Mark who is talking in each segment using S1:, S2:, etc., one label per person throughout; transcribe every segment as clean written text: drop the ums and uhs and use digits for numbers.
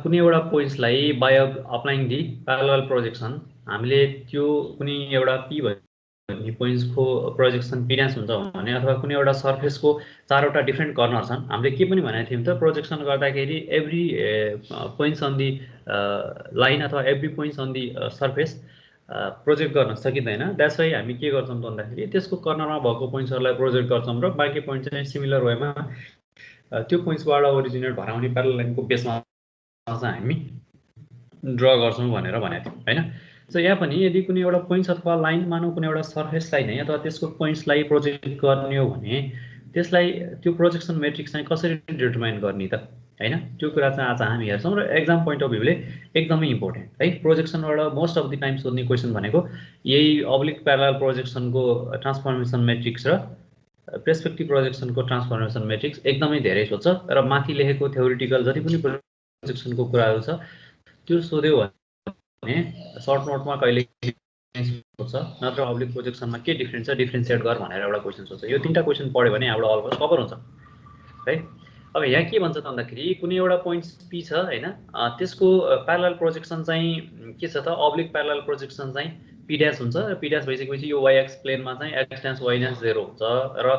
S1: कुनै एउटा पोइन्ट्सलाई by applying the parallel projection हामीले त्यो कुनै एउटा पी भन्ने पोइन्ट्सको प्रोजेक्सन पिडान्स हुन्छ भने अथवा कुनै एउटा सर्फेसको चारवटा डिफ्रेन्ट कर्नर छन् हामीले के पनि भनेको थियौँ त प्रोजेक्सन गर्दाखेरि every points on the line अथवा every points on the surface project गर्न सकिँदैन द्याट्स वाइ हामी के गर्छौँ भन्दाखेरि त्यसको कर्नरमा भएको पोइन्ट्सहरूलाई प्रोजेक्ट गर्छौँ र बाँकी पोइन्ट चाहिँ सिमिलर वेमा त्यो पोइन्ट्सबाट ओरिजिनेट भएर आउने प्यारलल लाइनको बेसमा चाहिँ हामी ड्र गर्छौँ भनेर भनेको थियौँ हैन। सो यहाँ पनि यदि कुनै एउटा पोइन्ट्स अथवा लाइन मानौँ कुनै एउटा सर्फेसलाई नै अथवा त्यसको पोइन्ट्सलाई प्रोजेक्ट गर्ने हो भने त्यसलाई त्यो प्रोजेक्सन मेट्रिक्स चाहिँ कसरी डिटरमाइन गर्ने त हैन, त्यो कुरा चाहिँ आज हामी हेर्छौँ र एक्जाम पोइन्ट अफ भ्यूले एकदमै इम्पोर्टेन्ट है। प्रोजेक्सनबाट मोस्ट अफ द टाइम सोध्ने क्वेसन भनेको यही अब्लिक प्यारलल प्रोजेक्सनको ट्रान्सफर्मेसन मेट्रिक्स र पर्सपेक्टिभ प्रोजेक्सनको ट्रान्सफर्मेसन मेट्रिक्स एकदमै धेरै सोध्छ र माथि लेखेको थ्योरिटिकल जति पनि प्रोजेक्सनको कुराहरू छ त्यो सोध्यो भने सर्ट नोटमा कहिले सोध्छ नत्र अब्लिक प्रोजेक्सनमा के डिफरेन्स छ डिफरेन्सिएट गर भनेर एउटा क्वेसन सोध्छ। यो तीनटा क्वेसन पढ्यो भने यहाँबाट अलमोस्ट कभर हुन्छ है। अब यहाँ के भन्छ त भन्दाखेरि कुनै एउटा पोइन्ट्स पी छ हैन, त्यसको प्यारलल प्रोजेक्सन चाहिँ के छ त अब्लिक प्यारलल प्रोजेक्सन चाहिँ पी ड्याश हुन्छ र पी ड्याश भइसकेपछि यो वाइ एक्स प्लेनमा चाहिँ एक्स ड्याश वाइ ड्याश 0 हुन्छ र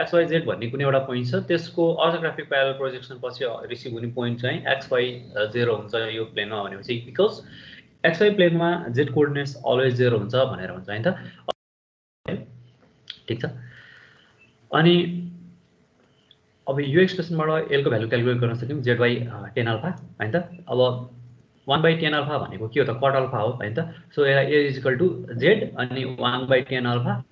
S1: एक्स वाइ जेड भन्ने कुनै एउटा पोइन्ट छ त्यसको अर्थोग्राफिक प्यारलल प्रोजेक्सन पछि रिसिभ हुने पोइन्ट चाहिँ एक्स वाइ 0 हुन्छ यो प्लेनमा भनेपछि बिकज एक्स वाइ प्लेनमा जेड कोअर्डिनेट्स अलवेज 0 हुन्छ भनेर हुन्छ हैन त। ठीक छ, अनि अब यो एक्सप्रेसनबाट एल को भ्यालु क्याल्कुलेट गर्न सक्यौँ जेड बाई 10 अल्फा हैन त। अब 1/10 अल्फा भनेको के हो त कट अल्फा हो हैन त। So a is equal to z अनि 1/10 अल्फा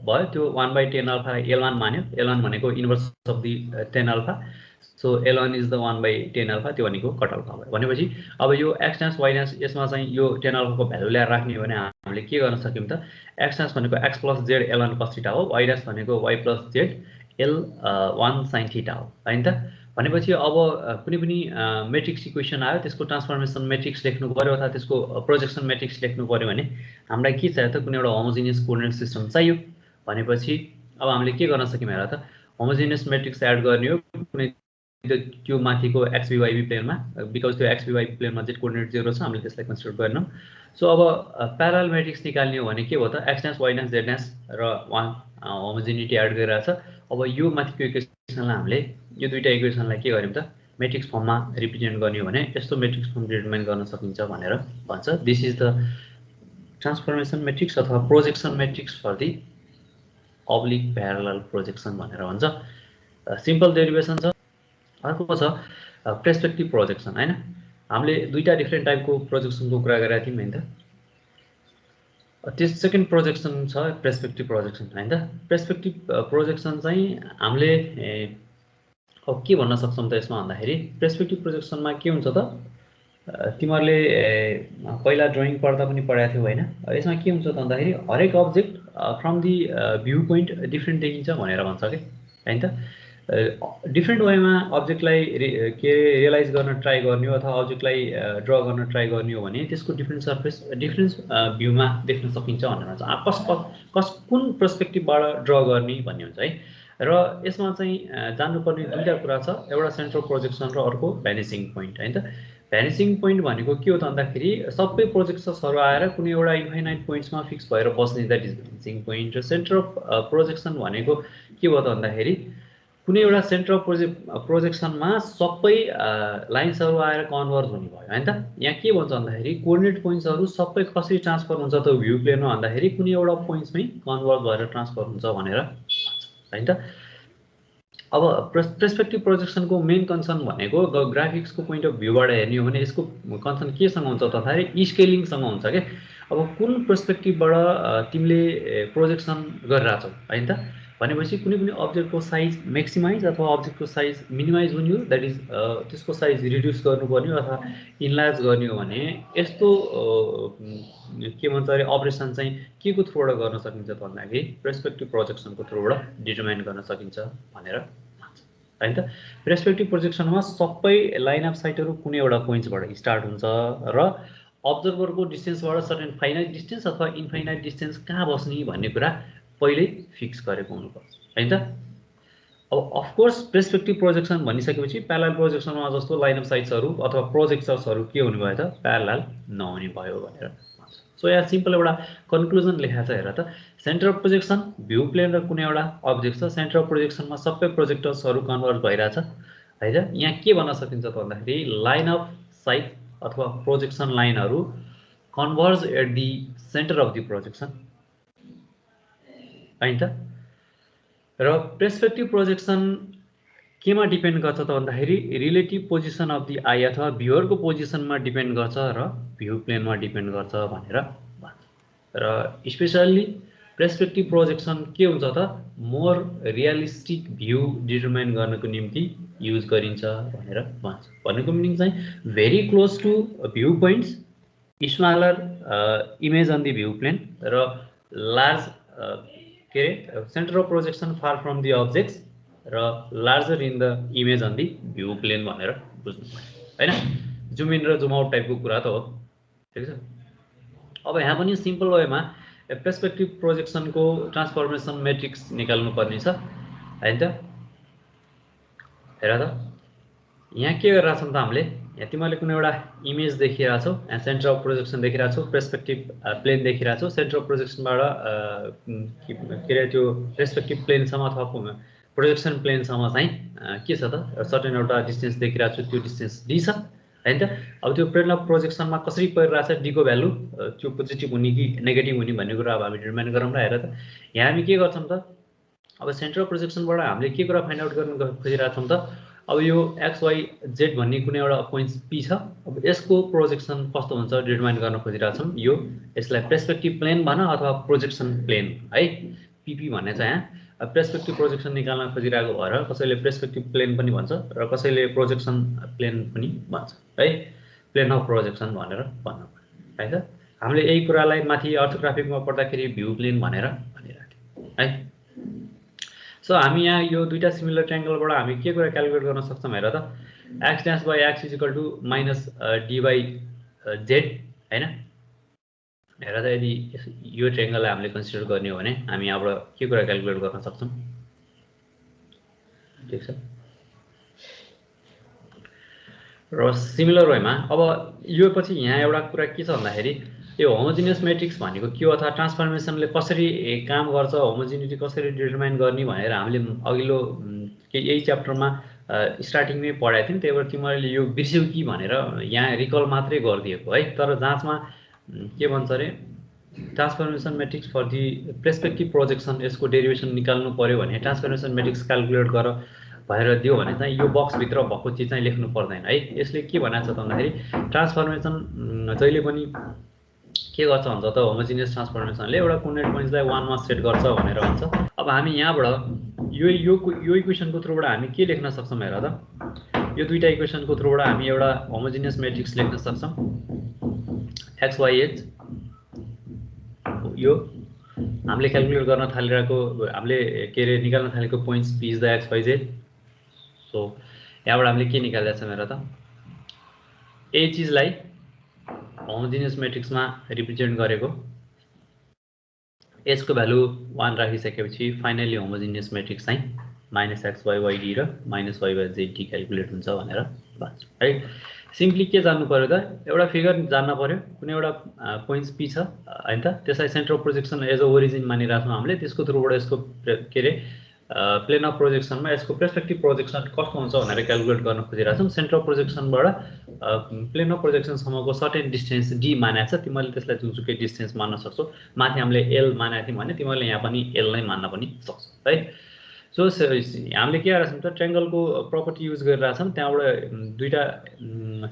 S1: भयो, त्यो 1/10 अल्फा L1 मान्यो, L1 भनेको inverse of the 10 alpha, so L1 is the 1/10 alpha, त्यो भनेको कट अल्फा भयो। भनेपछि अब यो एक्स ड्याश वाइ ड्याश यसमा चाहिँ यो 10 अल्फाको भ्यालु ल्याएर राख्ने हो भने हामीले के गर्न सक्यौँ त एक्स ड्याश भनेको x plus Z L1 cos theta हो, वाइ ड्याश भनेको y plus Z L1 sin theta हो हैन त। भनेपछि अब कुनै पनि मेट्रिक्स इक्वेसन आयो त्यसको ट्रान्सफर्मेसन मेट्रिक्स लेख्नु पर्यो अथवा त्यसको प्रोजेक्सन मेट्रिक्स लेख्नु पर्यो भने हामीलाई के चाहियो त कुनै एउटा होमोजिनियस कोअर्डिनेट सिस्टम चाहियो। भनेपछि अब हामीले के गर्न सक्यौँ हेर त होमोजिनियस मेट्रिक्स एड गर्ने हो कुनै त्यो माथिको XBYB प्लेनमा, बिकज त्यो XBYB प्लेनमा जेड कोअर्डिनेट 0 छ हामीले त्यसलाई कन्सिडर गर्दैनौँ। सो अब प्यारलल मेट्रिक्स निकाल्ने हो भने के हो त x dash y dash z dash र 1 होमोजिनिटी एड गरिरहेछ। अब यो माथिको इक्वेसनलाई हामीले यो दुईटा इक्वेसनलाई के गर्यौँ त मेट्रिक्स फर्ममा रिप्रेजेन्ट गर्ने हो भने यस्तो मेट्रिक्स फर्म डिटरमाइन गर्न सकिन्छ भनेर भन्छ। This is the transformation matrix अथवा projection matrix for the oblique parallel projection भनेर भन्छ। सिम्पल डेरिभेसन छ। अर्को छ पर्सपेक्टिभ प्रोजेक्सन हैन, हामीले दुईटा डिफ्रेन्ट टाइपको प्रोजेक्सनको कुरा गरेका थियौँ हैन त। त्यस सेकेन्ड प्रोजेक्सन छ पर्सपेक्टिभ प्रोजेक्सन हैन त। पर्सपेक्टिभ प्रोजेक्सन चाहिँ हामीले अब के भन्न सक्छौँ त यसमा भन्दाखेरि पर्सपेक्टिभ प्रोजेक्सनमा के हुन्छ त तिमीहरूले पहिला ड्रइङ पढ्दा पनि पढाएको थियौ हैन। यसमा के हुन्छ त भन्दाखेरि हरेक object from the view point different देखिन्छ भनेर भन्छ के हैन त। डिफ्रेन्ट वेमा अब्जेक्टलाई के रियलाइज गर्न ट्राई गर्ने हो अथवा अब्जेक्टलाई ड्र गर्न ट्राई गर्ने हो भने त्यसको डिफ्रेन्ट सर्फेस डिफ्रेन्ट भ्यूमा देख्न सकिन्छ भनेर भन्छ। कुन पर्सपेक्टिभबाट ड्र गर्ने भन्ने हुन्छ है। र यसमा चाहिँ जान्नुपर्ने दुईटा कुरा छ, एउटा सेन्ट्रल प्रोजेक्सन र अर्को भ्यानिसिङ पोइन्ट हैन त। भ्यानिसिङ पोइन्ट भनेको के हो त भन्दाखेरि सबै प्रोजेक्सन्सहरू आएर कुनै एउटा इन्फाइनाइट पोइन्ट्समा फिक्स भएर बस्ने द्याट इज भ्यानिसिङ पोइन्ट। र सेन्टर अफ प्रोजेक्सन भनेको के हो त भन्दाखेरि कुनै एउटा सेन्टर अफ प्रोजेक्सनमा सबै लाइन्सहरू आएर कन्भर्ज हुने भयो हैन त। यहाँ के भन्छ भन्दाखेरि कोअर्डिनेट पोइन्ट्सहरू सबै कसरी ट्रान्सफर हुन्छ त भ्यू प्लेनमा भन्दाखेरि कुनै एउटा पोइन्ट्समै कन्भर्ज भएर ट्रान्सफर हुन्छ भनेर भन्छ हैन त। अब पर्सपेक्टिभ प्रोजेक्सनको मेन कन्सर्न भनेको ग्राफिक्सको पोइन्ट अफ भ्यूबाट हेर्ने हो भने यसको कन्सर्न केसँग हुन्छ त भन्दाखेरि स्केलिङसँग हुन्छ के। अब कुन पर्सपेक्टिभबाट तिमीले प्रोजेक्सन गरिरहेछौ हैन त भनेपछि कुनै पनि अब्जेक्टको साइज म्याक्सिमाइज अथवा अब्जेक्टको साइज मिनिमाइज हुने हो द्याट इज त्यसको साइज रिड्युस गर्नुपर्ने हो अथवा इन्लार्ज गर्ने हो भने यस्तो के भन्छ अरे अपरेसन चाहिँ के को थ्रुबाट गर्न सकिन्छ त भन्दाखेरि पर्सपेक्टिभ प्रोजेक्सनको थ्रुबाट डिटरमाइन गर्न सकिन्छ भनेर भन्छ हैन त। पर्सपेक्टिभ प्रोजेक्सनमा सबै लाइन अफ साइटहरू कुनै एउटा पोइन्ट्सबाट स्टार्ट हुन्छ र अब्जर्भरको डिस्टेन्सबाट सर्टेन फाइनाइट डिस्टेन्स अथवा इन्फाइनाइट डिस्टेन्स कहाँ बस्ने भन्ने कुरा पहिल्यै फिक्स गरेको हुनुपर्छ हैन त। अब अफकोर्स पर्सपेक्टिभ प्रोजेक्सन भनिसकेपछि प्यारलल प्रोजेक्सनमा जस्तो लाइन अफ साइट्सहरू अथवा प्रोजेक्टर्सहरू के हुने भयो त प्यारलल नहुने भयो भनेर भन्छ। सो यहाँ सिम्पल एउटा कन्क्लुजन लेखेको छ हेर त, centre of projection view plane र कुनै एउटा अब्जेक्ट छ, सेन्टर अफ प्रोजेक्सनमा सबै प्रोजेक्टर्सहरू कन्भर्ज भइरहेछ है त। यहाँ के भन्न सकिन्छ त भन्दाखेरि लाइन अफ साइट अथवा प्रोजेक्सन लाइनहरू converge at the centre of the projection है त। र पर्सपेक्टिभ प्रोजेक्सन केमा डिपेन्ड गर्छ त भन्दाखेरि relative position of the I अथवा भ्युअरको पोजिसनमा डिपेन्ड गर्छ र भ्यू प्लेनमा डिपेन्ड गर्छ भनेर भन्छ। र स्पेसल्ली पर्सपेक्टिभ प्रोजेक्सन के हुन्छ त मोर रियलिस्टिक भ्यू डिटरमाइन गर्नको निम्ति युज गरिन्छ भनेर भन्छ। भनेको मिनिङ चाहिँ very close to view points, smaller image on the view plane र लार्ज के अरे centre of projection far from the objects र larger in the image on the view plain भनेर बुझ्नु पर्यो हैन। जुम इन र जुम आउट टाइपको कुरा त हो, ठिक छ। अब यहाँ पनि सिम्पल वेमा पर्सपेक्टिभ प्रोजेक्सनको ट्रान्सफर्मेसन मेट्रिक्स निकाल्नु पर्ने छ हैन त। हेर त यहाँ के गरिरहेछौँ त हामीले, यहाँ तिमीले कुनै एउटा इमेज देखिरहेछौ, यहाँ सेन्टर अफ प्रोजेक्सन देखिरहेछौ, पर्सपेक्टिभ प्लेन देखिरहेछौ, सेन्टर अफ प्रोजेक्सनबाट के अरे त्यो पर्सपेक्टिभ प्लेनसम्म अथवा प्रोजेक्सन प्लेनसम्म चाहिँ के छ त सर्टेन एउटा डिस्टेन्स देखिरहेको छु, त्यो डिस्टेन्स डी छ हैन त। अब त्यो प्लेन अफ प्रोजेक्सनमा कसरी परिरहेछ डी को भ्यालु त्यो पोजिटिभ हुने कि नेगेटिभ हुने भन्ने कुरा अब हामी डिटरमाइन गरौँ र। हेर त यहाँ हामी के गर्छौँ त, अब सेन्टर अफ प्रोजेक्सनबाट हामीले के कुरा फाइन्ड आउट गर्न खोजिरहेछौँ त, अब यो एक्स वाई जेड भन्ने कुनै एउटा पोइन्ट पी छ, अब यसको प्रोजेक्सन कस्तो हुन्छ डिटरमाइन गर्न खोजिरहेछौँ। यो यसलाई पर्सपेक्टिभ प्लेन भन अथवा प्रोजेक्सन प्लेन है, पीपी भन्ने चाहिँ यहाँ पर्सपेक्टिभ प्रोजेक्सन निकाल्न खोजिरहेको भएर कसैले पर्सपेक्टिभ प्लेन पनि भन्छ र कसैले प्रोजेक्सन प्लेन पनि भन्छ है, प्लेन अफ प्रोजेक्सन भनेर भन्नु है त। हामीले यही कुरालाई माथि अर्थोग्राफिकमा पढ्दाखेरि भ्यू प्लेन भनेर भनिराख्यौँ है। सो हामी यहाँ यो दुईटा सिमिलर ट्रायंगलबाट हामी के कुरा क्याल्कुलेट गर्न सक्छौँ हेर त, x dash by x is equal to minus d by z हैन। हेर त यदि यो ट्रायंगललाई हामीले कन्सिडर गर्ने हो भने हामी यहाँबाट के कुरा क्याल्कुलेट गर्न सक्छौँ, ठिक छ। र सिमिलर वेमा अब यो पछि यहाँ एउटा कुरा के छ भन्दाखेरि यो होमोजिनियस म्याट्रिक्स भनेको के हो अथवा ट्रान्सफर्मेसनले कसरी काम गर्छ, होमोजिनिटी कसरी डिटरमाइन गर्ने भनेर हामीले अघिल्लो यही च्याप्टरमा स्टार्टिङमै पढाएको थियौँ। त्यही भएर तिमीहरूले यो बिर्स्यौ कि भनेर यहाँ रिकल मात्रै गरिदिएको है। तर जाँचमा के भन्छ अरे transformation matrix for the perspective projection यसको डेरिभेसन निकाल्नु पर्यो भने ट्रान्सफर्मेसन म्याट्रिक्स क्याल्कुलेट गर भएर दियो भने चाहिँ यो बक्सभित्र भएको चिज चाहिँ लेख्नु पर्दैन है। यसले के भनेको छ त भन्दाखेरि ट्रान्सफर्मेसन जहिले पनि के गर्छ भन्छ त होमोजिनियस ट्रान्सफर्मेसनले एउटा कुनै पोइन्ट्सलाई 1 मा सेट गर्छ भनेर भन्छ। अब हामी यहाँबाट यो इक्वेसनको थ्रुबाट हामी के लेख्न सक्छौँ हेर त, यो दुईटा इक्वेसनको थ्रुबाट हामी एउटा होमोजिनियस म्याट्रिक्स लेख्न सक्छौँ। एक्स वाई एच यो हामीले क्याल्कुलेट गर्न थालिरहेको हामीले के अरे निकाल्न थालेको points p is the x y z. So यहाँबाट हामीले के निकालेका छौँ हेर त, ए चिजलाई होमोजिनियस म्याट्रिक्समा रिप्रेजेन्ट गरेको यसको भ्यालु 1 राखिसकेपछि फाइनली होमोजिनियस म्याट्रिक्स चाहिँ minus x y y d र minus y y z d calculate हुन्छ भनेर भन्छ है। सिम्पली के जान्नु पर्यो त, एउटा फिगर जान्न पर्यो, कुनै एउटा पोइन्ट्स पी छ हैन त, त्यसलाई centre of projection as a origin मानिराख्छौँ हामीले। त्यसको थ्रुबाट यसको के अरे प्लेन अफ प्रोजेक्सनमा यसको पर्सपेक्टिभ प्रोजेक्सन कस्तो हुन्छ भनेर क्याल्कुलेट गर्न खोजिरहेछौँ। सेन्टर अफ प्रोजेक्सनबाट प्लेन अफ प्रोजेक्सनसम्मको सर्टेन डिस्टेन्स डी मानेको छ, तिमीले त्यसलाई जुनसुकै डिस्टेन्स मान्न सक्छौ। माथि हामीले एल मानेको थियौँ भने तिमीले यहाँ पनि एल नै मान्न पनि सक्छौ है। सो हामीले के गरेछौँ त ट्रायंगलको प्रपर्टी युज गरिरहेछौँ, त्यहाँबाट दुईटा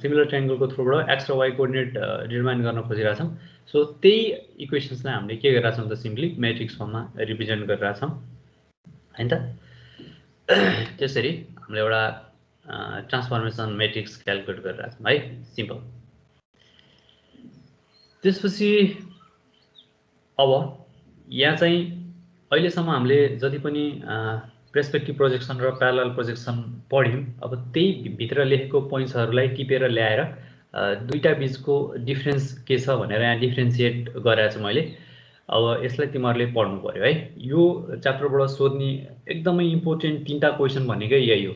S1: सिमिलर ट्रायंगलको थ्रुबाट एक्स र वाई कोअर्डिनेट डिटरमाइन गर्न खोजिरहेछौँ। सो त्यही इक्वेसन्सलाई हामीले के गरिरहेछौँ त सिम्पली म्याट्रिक्स फर्ममा रिप्रेजेन्ट गरिरहेछौँ हैन त। त्यसरी हामीले एउटा ट्रान्सफर्मेसन म्याट्रिक्स क्याल्कुलेट गरिरहेछौँ है, सिम्पल। त्यसपछि अब यहाँ चाहिँ अहिलेसम्म हामीले जति पनि पर्सपेक्टिभ प्रोजेक्सन र प्यारलल प्रोजेक्सन पढ्यौँ, अब त्यही भित्र लेखेको पोइन्ट्सहरूलाई टिपेर ल्याएर दुईटा बीचको डिफरेन्स के छ भनेर यहाँ डिफ्रेन्सिएट गरेको छु मैले। अब यसलाई तिमीहरूले पढ्नु पर्यो है। यो च्याप्टरबाट सोध्ने एकदमै इम्पोर्टेन्ट 3टा क्वेसन भनेकै यही हो।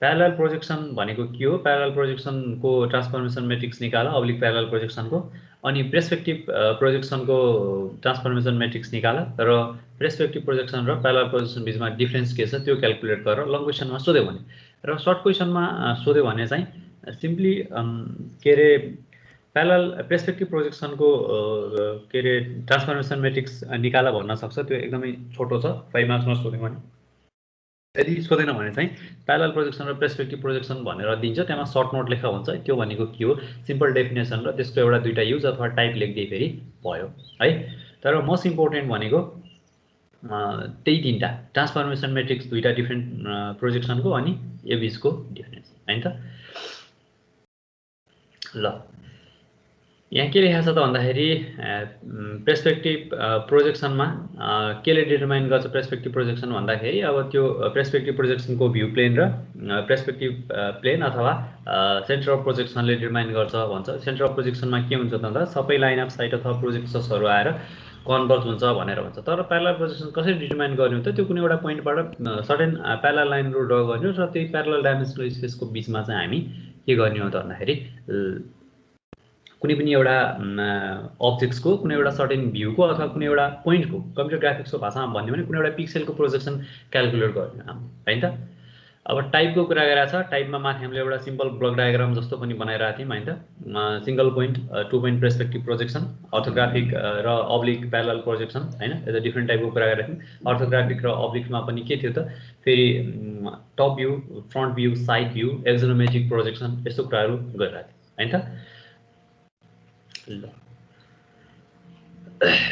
S1: प्यारलल प्रोजेक्सन भनेको के हो, प्यारलल प्रोजेक्सनको ट्रान्सफर्मेसन मेट्रिक्स निकाल, अब्लिक प्यारलल प्रोजेक्सनको, अनि पर्सपेक्टिभ प्रोजेक्सनको ट्रान्सफर्मेसन मेट्रिक्स निकाल, र पर्सपेक्टिभ प्रोजेक्सन र प्यारलल प्रोजेक्सन बिचमा डिफरेन्स के छ त्यो क्याल्कुलेट गरेर लङ क्वेसनमा सोध्यो भने, र सर्ट क्वेसनमा सोध्यो भने चाहिँ सिम्पली के अरे प्यारलल पर्सपेक्टिभ प्रोजेक्सनको के अरे ट्रान्सफर्मेसन मेट्रिक्स निकाला भन्न सक्छ। त्यो एकदमै छोटो छ, 5 मार्क्समा सोध्यो भने। यदि सोधेन भने चाहिँ प्यारलल प्रोजेक्सन र पर्सपेक्टिभ प्रोजेक्सन भनेर दिन्छ, त्यहाँ सर्ट नोट लेखा हुन्छ। त्यो भनेको के हो, सिम्पल डेफिनेसन र त्यसको एउटा दुईटा युज अथवा टाइप लेख्दै फेरि भयो है। तर मोस्ट इम्पोर्टेन्ट भनेको त्यही 3टा ट्रान्सफर्मेसन मेट्रिक्स, दुईटा डिफ्रेन्ट प्रोजेक्सनको, अनि यो बिचको डिफरेन्स हैन त। ल यहाँ के लेखा छ त भन्दाखेरि पर्सपेक्टिभ प्रोजेक्सनमा केले डिटरमाइन गर्छ पर्सपेक्टिभ प्रोजेक्सन भन्दाखेरि, अब त्यो पर्सपेक्टिभ प्रोजेक्सनको भ्यू प्लेन र पर्सपेक्टिभ प्लेन अथवा सेन्टर अफ प्रोजेक्सनले डिटरमाइन गर्छ भन्छ। सेन्टर अफ प्रोजेक्सनमा के हुन्छ त भन्दा सबै लाइन अफ साइट अथवा प्रोजेक्सन्सहरू आएर कन्भर्ज हुन्छ भनेर भन्छ। तर प्यारलल प्रोजेक्सन कसरी डिटरमाइन गर्ने हो त, त्यो कुनै एउटा पोइन्टबाट सर्टेन प्यारलल लाइनहरू ड्र गर्ने हो, र त्यही प्यारलल डाइमेन्सनल स्पेसको बिचमा चाहिँ हामी के गर्ने हो त भन्दाखेरि कुनै पनि एउटा अब्जेक्ट्सको कुनै एउटा सर्टेन भ्यूको अथवा कुनै एउटा पोइन्टको, कम्प्युटर ग्राफिक्सको भाषामा भन्यो भने कुनै एउटा पिक्सेलको प्रोजेक्सन क्याल्कुलेट गर्ने हो हैन त। अब टाइपको कुरा गरेको छ, टाइपमा माथि हामीले एउटा सिम्पल ब्लक डायग्राम जस्तो पनि बनाइरहेको थियौँ हैन त। Single point 2 point perspective projection, orthographic र अब्लिक प्यारलल प्रोजेक्सन हैन, यो डिफ्रेन्ट टाइपको कुरा गरेको थियौँ। अर्थोग्राफिक र अब्लिकमा पनि के थियो त, फेरि top view, front view, side view, axonometric projection, यस्तो कुराहरू गरिरहेको थियो हैन त।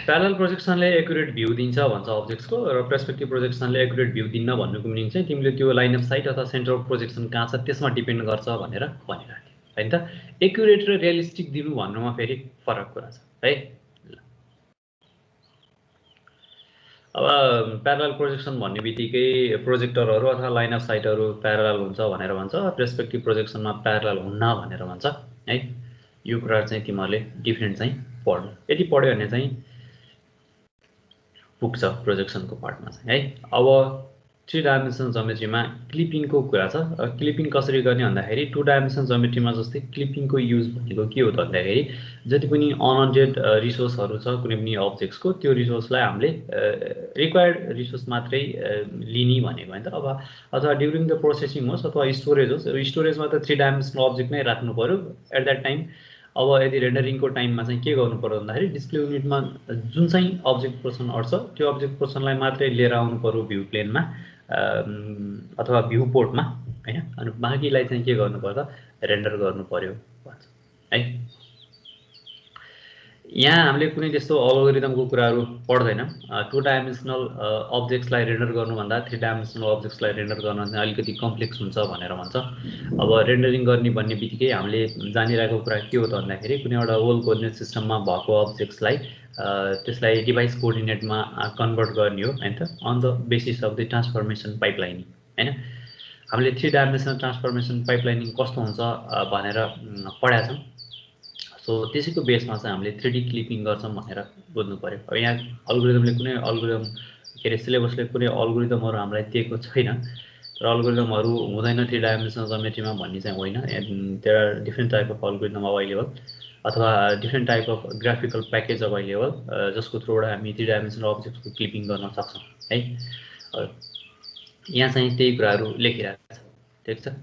S1: प्यारलल प्रोजेक्सनले एक्युरेट भ्यू दिन्छ भन्छ अब्जेक्ट्सको, र पर्सपेक्टिभ प्रोजेक्सनले एक्युरेट भ्यू दिन्न भन्नुको मिनिङ चाहिँ तिमीले त्यो लाइन अफ साइट अथवा सेन्टर अफ प्रोजेक्सन कहाँ छ त्यसमा डिपेन्ड गर्छ भनेर भनिरहेको थियो हैन त। एक्युरेट र रियलिस्टिक दिनु भन्नुमा फेरि फरक कुरा छ है। अब प्यारलल प्रोजेक्सन भन्ने बित्तिकै प्रोजेक्टरहरू अथवा लाइन अफ साइटहरू प्यारलल हुन्छ भनेर भन्छ, पर्सपेक्टिभ प्रोजेक्सनमा प्यारलल हुन्न भनेर भन्छ है। यो कुरा चाहिँ तिमीहरूले डिफ्रेन्ट चाहिँ पढ्नु, यदि पढ्यो भने चाहिँ पुग्छ प्रोजेक्सनको पार्टमा चाहिँ है। अब 3 डाइमेन्सन ज्योमेट्रीमा क्लिपिङको कुरा छ। क्लिपिङ कसरी गर्ने भन्दाखेरि 2 डाइमेन्सन ज्योमेट्रीमा जस्तै क्लिपिङको युज भनेको के हो त भन्दाखेरि जति पनि अनअन्डेड रिसोर्सहरू छ कुनै पनि अब्जेक्ट्सको, त्यो रिसोर्सलाई हामीले रिक्वायर्ड रिसोर्स मात्रै लिने भनेको हैन त। अब अथवा ड्युरिङ द प्रोसेसिङ होस् अथवा स्टोरेज होस्, स्टोरेजमा त 3 डाइमेन्सनल अब्जेक्ट नै राख्नु पर्यो एट द्याट टाइम। अब यदि रेन्डरिङको टाइममा चाहिँ के गर्नु पर्यो भन्दाखेरि डिस्प्ले युनिटमा जुन चाहिँ अब्जेक्ट पोर्सन अट्छ त्यो अब्जेक्ट पोर्सनलाई मात्रै लिएर आउनु पर्यो भ्यू प्लेनमा अथवा भ्यू पोर्टमा हैन, अनि बाँकीलाई चाहिँ के गर्नु पर्छ रेन्डर गर्नु पर्यो भन्छ है। यहाँ हामीले कुनै त्यस्तो अल्गोरिदमको कुराहरू पढ्दैनौँ। 2 डाइमेन्सनल अब्जेक्ट्सलाई रेन्डर गर्नुभन्दा 3 डाइमेन्सनल अब्जेक्ट्सलाई रेन्डर गर्न चाहिँ अलिकति कम्प्लेक्स हुन्छ भनेर भन्छ। अब रेन्डरिङ गर्ने भन्ने बित्तिकै हामीले जानिरहेको कुरा के हो त भन्दाखेरि कुनै एउटा होल कोअर्डिनेट सिस्टममा भएको अब्जेक्ट्सलाई त्यसलाई डिभाइस कोअर्डिनेटमा कन्भर्ट गर्ने हो हैन त, on the basis of the transformation pipelining हैन। हामीले 3 डाइमेन्सनल ट्रान्सफर्मेसन पाइपलाइनिङ कस्तो हुन्छ भनेर पढाएको छौँ। सो त्यसैको बेसमा चाहिँ हामीले 3D क्लिपिङ गर्छौँ भनेर बुझ्नु पर्यो। अब यहाँ अल्गोरिदमले कुनै अल्गोरिदम के अरे सिलेबसले कुनै अल्गोरिदमहरू हामीलाई दिएको छैन, तर अल्गोरिदमहरू हुँदैन 3 डाइमेन्सनल ज्योमेट्रीमा भन्ने चाहिँ होइन। There are different type of algorithm available अथवा different type of graphical package available जसको थ्रुबाट हामी 3 डाइमेन्सनल अब्जेक्ट्सको क्लिपिङ गर्न सक्छौँ है। यहाँ चाहिँ त्यही कुराहरू लेखिरहेको छ, ठिक छ।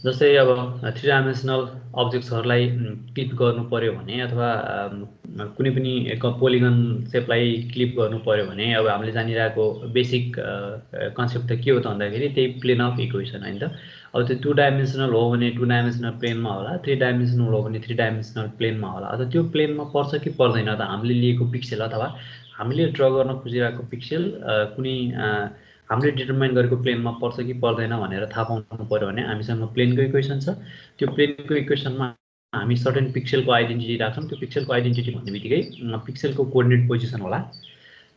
S1: जस्तै अब 3 डाइमेन्सनल अब्जेक्ट्सहरूलाई क्लिप गर्नु पर्यो भने अथवा कुनै पनि पोलिगन सेपलाई क्लिप गर्नु पर्यो भने अब हामीले जानिरहेको बेसिक कन्सेप्ट त के हो त भन्दाखेरि त्यही प्लेन अफ इक्वेसन हैन त। अब त्यो 2 डाइमेन्सनल हो भने 2 डाइमेन्सनल प्लेनमा होला, 3 डाइमेन्सनल हो भने 3 डाइमेन्सनल प्लेनमा होला। अब त्यो प्लेनमा पर्छ कि पर्दैन त, हामीले लिएको पिक्सेल अथवा हामीले ड्र गर्न खोजिरहेको पिक्सेल कुनै हामीले डिटरमाइन गरेको प्लेनमा पर्छ कि पर्दैन भनेर थाहा पाउनु पर्यो भने हामीसँग प्लेनको इक्वेसन छ। त्यो प्लेनको इक्वेसनमा हामी सर्टेन पिक्सेलको आइडेन्टिटी राख्छौँ। त्यो पिक्सेलको आइडेन्टिटी भन्ने बित्तिकै पिक्सेलको कोअर्डिनेट पोजिसन होला,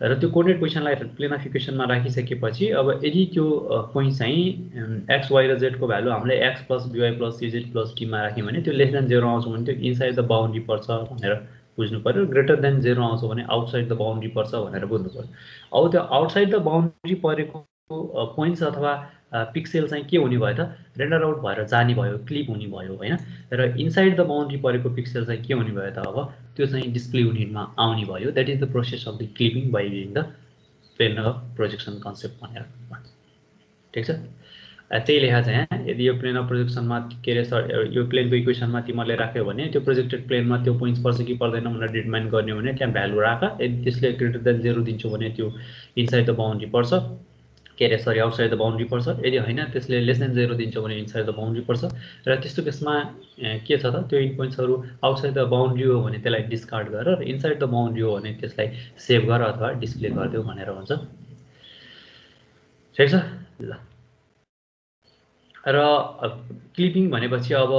S1: र त्यो कोअर्डिनेट पोजिसनलाई प्लेन अफ इक्वेसनमा राखिसकेपछि अब यदि त्यो पोइन्ट चाहिँ एक्स वाई र जेडको भ्यालु हामीले x plus b y plus CZ plus टीमा राख्यौँ भने त्यो लेस देन 0 आउँछ भने त्यो इनसाइड द बाउन्ड्री पर्छ भनेर बुझ्नु पर्यो। ग्रेटर देन 0 आउँछ भने आउटसाइड द बाउन्ड्री पर्छ भनेर बुझ्नु पर्यो। अब त्यो आउटसाइड द बाउन्ड्री परेको पोइन्ट्स अथवा पिक्सेल चाहिँ के हुने भयो त रेन्डर आउट भएर जाने भयो, क्लिप हुने भयो हैन। र इनसाइड द बाउन्ड्री परेको पिक्सेल चाहिँ के हुने भयो त अब त्यो चाहिँ डिस्प्ले युनिटमा आउने भयो। That is the process of the clipping by using the plane of projection concept भनेर भन्छ। ठीक छ, त्यही लेखा चाहिँ यहाँ यदि यो प्लेन अफ प्रोजेक्सनमा के अरे यो प्लेनको इक्वेसनमा तिमीले राख्यो भने त्यो प्रोजेक्टेड प्लेनमा त्यो पोइन्ट्स पर्छ कि पर्दैन भनेर डिटरमाइन गर्ने भने त्यहाँ भ्यालु राख। यदि त्यसले ग्रेटर देन 0 दिन्छौ भने त्यो इनसाइड द बाउन्ड्री पर्छ, के अरे सरी आउटसाइड द बाउन्ड्री पर्छ। यदि हैन त्यसले लेस देन 0 दिन्छ भने इनसाइड द बाउन्ड्री पर्छ। र त्यस्तो केसमा के छ त त्यो इन पोइन्ट्सहरु आउटसाइड द बाउन्ड्री हो भने त्यसलाई डिस्कार्ड गर र इनसाइड द बाउन्ड्री हो भने त्यसलाई सेभ गर अथवा डिस्प्ले गरिदेऊ भनेर भन्छ। ठिक छ ल। र क्लिपिङ भनेपछि अब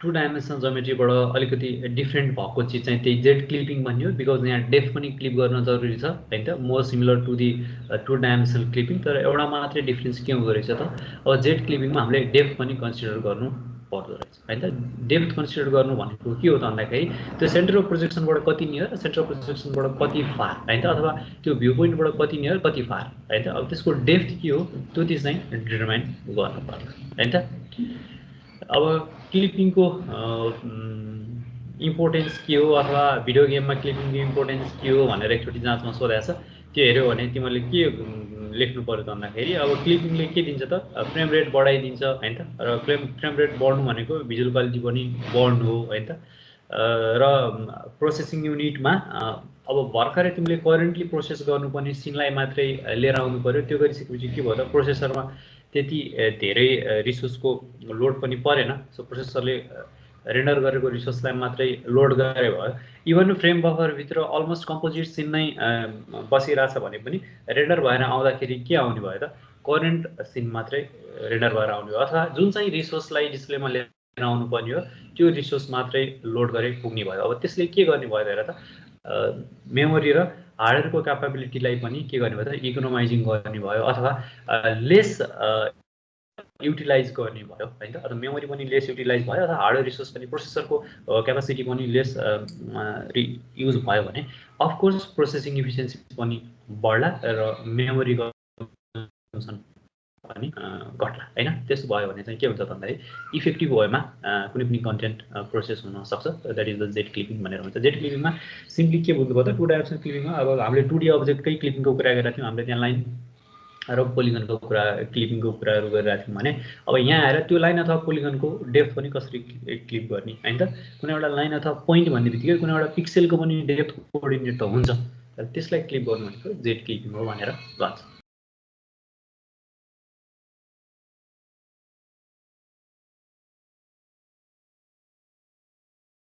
S1: 2 डाइमेन्सनल ज्योमेट्रीबाट अलिकति डिफरेन्ट भएको चिज चाहिँ त्यही जेड क्लिपिङ भनियो बिकज यहाँ डेप्थ पनि क्लिप गर्न जरुरी छ हैन त, more similar to the 2 dimensional clipping. तर एउटा मात्रै डिफरेन्स के हुँदो रहेछ त अब जेड क्लिपिङमा हामीले डेप्थ पनि कन्सिडर गर्नु पर्दो रहेछ हैन त। डेप्थ कन्सिडर गर्नु भनेको के हो त भन्दाखेरि त्यो सेन्टर अफ प्रोजेक्सनबाट कति नियर, सेन्टर अफ प्रोजेक्सनबाट कति फार हैन त, अथवा त्यो भ्यू पोइन्टबाट कति नियर कति फार हैन त। अब त्यसको डेप्थ के हो त्यो चाहिँ डिटरमाइन गर्नु पर्छ हैन त। अब क्लिपिङको इम्पोर्टेन्स के हो अथवा भिडियो गेममा क्लिपिङको इम्पोर्टेन्स के हो भनेर एकचोटि जाँचमा सोधेको छ। त्यो हेर्यो भने तिमीले के लेख्नु पर्यो त भन्दाखेरि अब क्लिपिङले के दिन्छ त फ्रेम रेट बढाइदिन्छ हैन त। र फ्रेम रेट बढ्नु भनेको भिजुअल क्वालिटी पनि बढ्नु हो हैन त। र प्रोसेसिङ युनिटमा अब भर्खरै तिमीले करेन्टली प्रोसेस गर्नुपर्ने सिनलाई मात्रै लिएर आउनु पर्यो। त्यो गरिसकेपछि के भयो त प्रोसेसरमा त्यति धेरै रिसोर्सको लोड पनि परेन। सो प्रोसेसरले रेन्डर गरेको रिसोर्सलाई मात्रै लोड गरे भयो। इभन फ्रेम बफर भित्र अलमोस्ट कम्पोजिट सिन नै बसिरहेछ भने पनि रेन्डर भएर आउँदाखेरि के आउने भयो त करेन्ट सिन मात्रै रेन्डर भएर आउने भयो, अथवा जुन चाहिँ रिसोर्सलाई डिस्प्लेमा लिएर आउनु पर्ने हो त्यो रिसोर्स मात्रै लोड गरे पुग्ने भयो। अब त्यसले के गर्ने भयो त हेर त मेमोरी र हार्डवेयरको क्यापेबिलिटीलाई पनि के गर्ने भयो त इकोनोमाइजिङ गर्ने भयो अथवा लेस युटिलाइज गर्ने भयो हैन त। अथवा मेमोरी पनि लेस युटिलाइज भयो अथवा हार्डवेयर रिसोर्स पनि प्रोसेसरको क्यापेसिटी पनि लेस युज भयो भने अफ कोर्स प्रोसेसिङ इफिसियन्सी पनि बढ्ला र मेमोरी कन्जम्सन पनि घट्ला हैन। त्यसो भयो भने चाहिँ के हुन्छ त भन्दाखेरि इफेक्टिभ वेमा कुनै पनि कन्टेन्ट प्रोसेस हुन सक्छ। That is the Z clipping भनेर भन्छ। जेड क्लिपिङमा सिम्पली के बुझ्नु पर्यो त 2 डाइमेन्सनल क्लिपिङमा अब हामीले 2D अब्जेक्टकै क्लिपिङको कुरा गरेका थियौँ, हामीले त्यहाँ लाइन र पोलिगनको कुरा क्लिपिङको कुराहरू गरिरहेको थियौँ भने अब यहाँ आएर त्यो लाइन अथवा पोलिगनको डेप्थ पनि कसरी क्लिप गर्ने हैन त। कुनै एउटा लाइन अथवा पोइन्ट भन्ने बित्तिकै कुनै एउटा पिक्सेलको पनि डेप्थ कोअर्डिनेट त हुन्छ, त्यसलाई क्लिप गर्नु भनेको जेड क्लिपिङ हो भनेर भन्छ।